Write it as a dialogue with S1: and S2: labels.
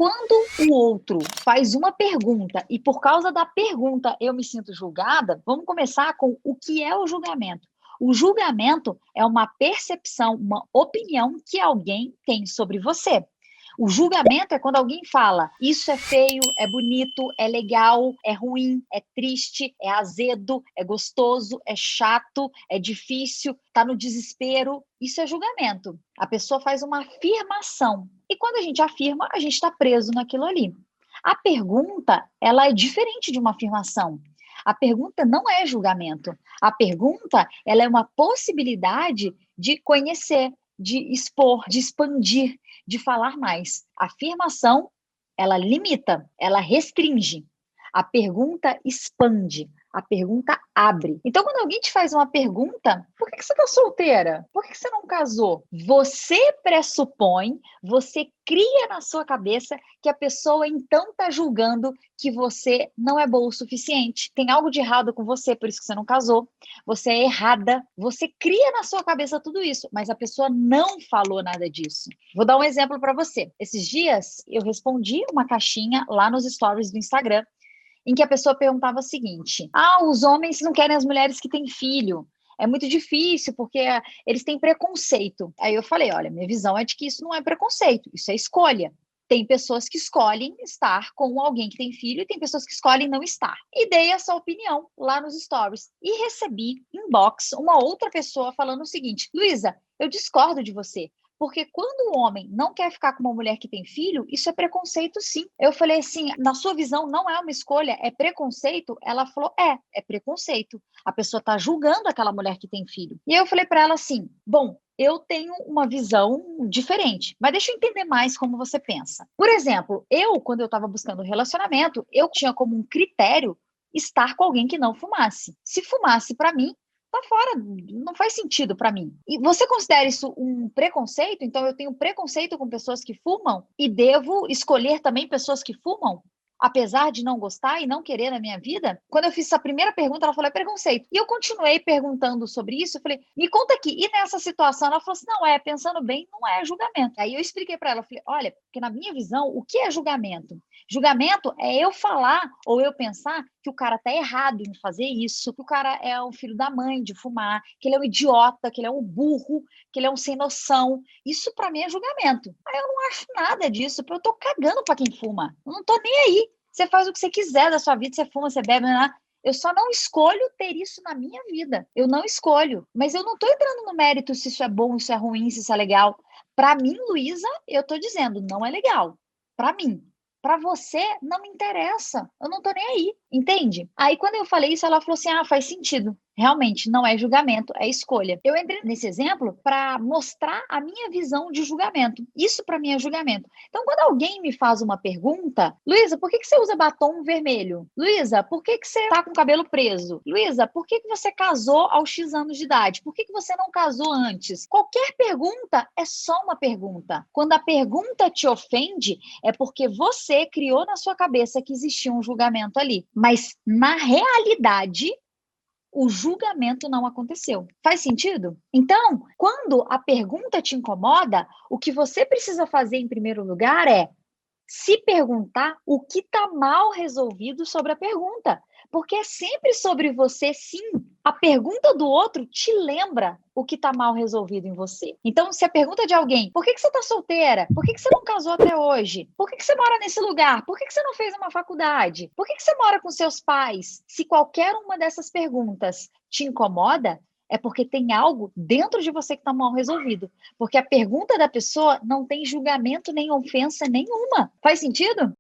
S1: quando o outro faz uma pergunta e por causa da pergunta eu me sinto julgada, vamos começar com o que é o julgamento. O julgamento é uma percepção, uma opinião que alguém tem sobre você. O julgamento é quando alguém fala, isso é feio, é bonito, é legal, é ruim, é triste, é azedo, é gostoso, é chato, é difícil, tá no desespero. Isso é julgamento. A pessoa faz uma afirmação. E quando a gente afirma, a gente está preso naquilo ali. A pergunta, ela é diferente de uma afirmação. A pergunta não é julgamento. A pergunta, ela é uma possibilidade de conhecer, de expor, de expandir, de falar mais. A afirmação, ela limita, ela restringe. A pergunta expande, a pergunta abre. Então, quando alguém te faz uma pergunta, por que você está solteira? Por que você não casou? Você pressupõe, você cria na sua cabeça que a pessoa então está julgando que você não é boa o suficiente. Tem algo de errado com você, por isso que você não casou. Você é errada. Você cria na sua cabeça tudo isso, mas a pessoa não falou nada disso. Vou dar um exemplo para você. Esses dias eu respondi uma caixinha lá nos stories do Instagram, em que a pessoa perguntava o seguinte: os homens não querem as mulheres que têm filho. É muito difícil porque eles têm preconceito. Aí eu falei, olha, minha visão é de que isso não é preconceito, isso é escolha. Tem pessoas que escolhem estar com alguém que tem filho e tem pessoas que escolhem não estar. E dei essa opinião lá nos stories. E recebi inbox uma outra pessoa falando o seguinte: Luísa, eu discordo de você. Porque quando o homem não quer ficar com uma mulher que tem filho, isso é preconceito, sim. Eu falei assim, na sua visão não é uma escolha, é preconceito? Ela falou, é preconceito. A pessoa está julgando aquela mulher que tem filho. E eu falei para ela assim, bom, eu tenho uma visão diferente, mas deixa eu entender mais como você pensa. Por exemplo, quando eu estava buscando um relacionamento, eu tinha como um critério estar com alguém que não fumasse. Se fumasse para mim, tá fora, não faz sentido para mim. E você considera isso um preconceito? Então eu tenho preconceito com pessoas que fumam e devo escolher também pessoas que fumam? Apesar de não gostar e não querer na minha vida? Quando eu fiz essa primeira pergunta, ela falou, é preconceito. E eu continuei perguntando sobre isso, eu falei, me conta aqui, e nessa situação? Ela falou assim, não, pensando bem, não é julgamento. Aí eu expliquei para ela, eu falei, olha, porque na minha visão, o que é julgamento? Julgamento é eu falar ou eu pensar que o cara tá errado em fazer isso, que o cara é o filho da mãe de fumar, que ele é um idiota, que ele é um burro, que ele é um sem noção. Isso para mim é julgamento. Aí eu não acho nada disso, porque eu tô cagando para quem fuma. Eu não tô nem aí. Você faz o que você quiser da sua vida, você fuma, você bebe, né? Eu só não escolho ter isso na minha vida. Eu não escolho. Mas eu não tô entrando no mérito se isso é bom, se isso é ruim, se isso é legal. Para mim, Luísa, eu tô dizendo, não é legal. Para mim. Para você, não me interessa. Eu não tô nem aí, entende? Aí, quando eu falei isso, ela falou assim, faz sentido. Realmente, não é julgamento, é escolha. Eu entrei nesse exemplo para mostrar a minha visão de julgamento. Isso para mim é julgamento. Então, quando alguém me faz uma pergunta, Luísa, por que você usa batom vermelho? Luísa, por que você tá com o cabelo preso? Luísa, por que você casou aos X anos de idade? Por que você não casou antes? Qualquer pergunta é só uma pergunta. Quando a pergunta te ofende, é porque você criou na sua cabeça que existia um julgamento ali. Mas, na realidade, o julgamento não aconteceu. Faz sentido? Então, quando a pergunta te incomoda, o que você precisa fazer em primeiro lugar é se perguntar o que está mal resolvido sobre a pergunta. Porque é sempre sobre você, sim. A pergunta do outro te lembra o que está mal resolvido em você. Então, se a pergunta de alguém, por que você está solteira? Por que você não casou até hoje? Por que você mora nesse lugar? Por que você não fez uma faculdade? Por que você mora com seus pais? Se qualquer uma dessas perguntas te incomoda, é porque tem algo dentro de você que está mal resolvido. Porque a pergunta da pessoa não tem julgamento nem ofensa nenhuma. Faz sentido?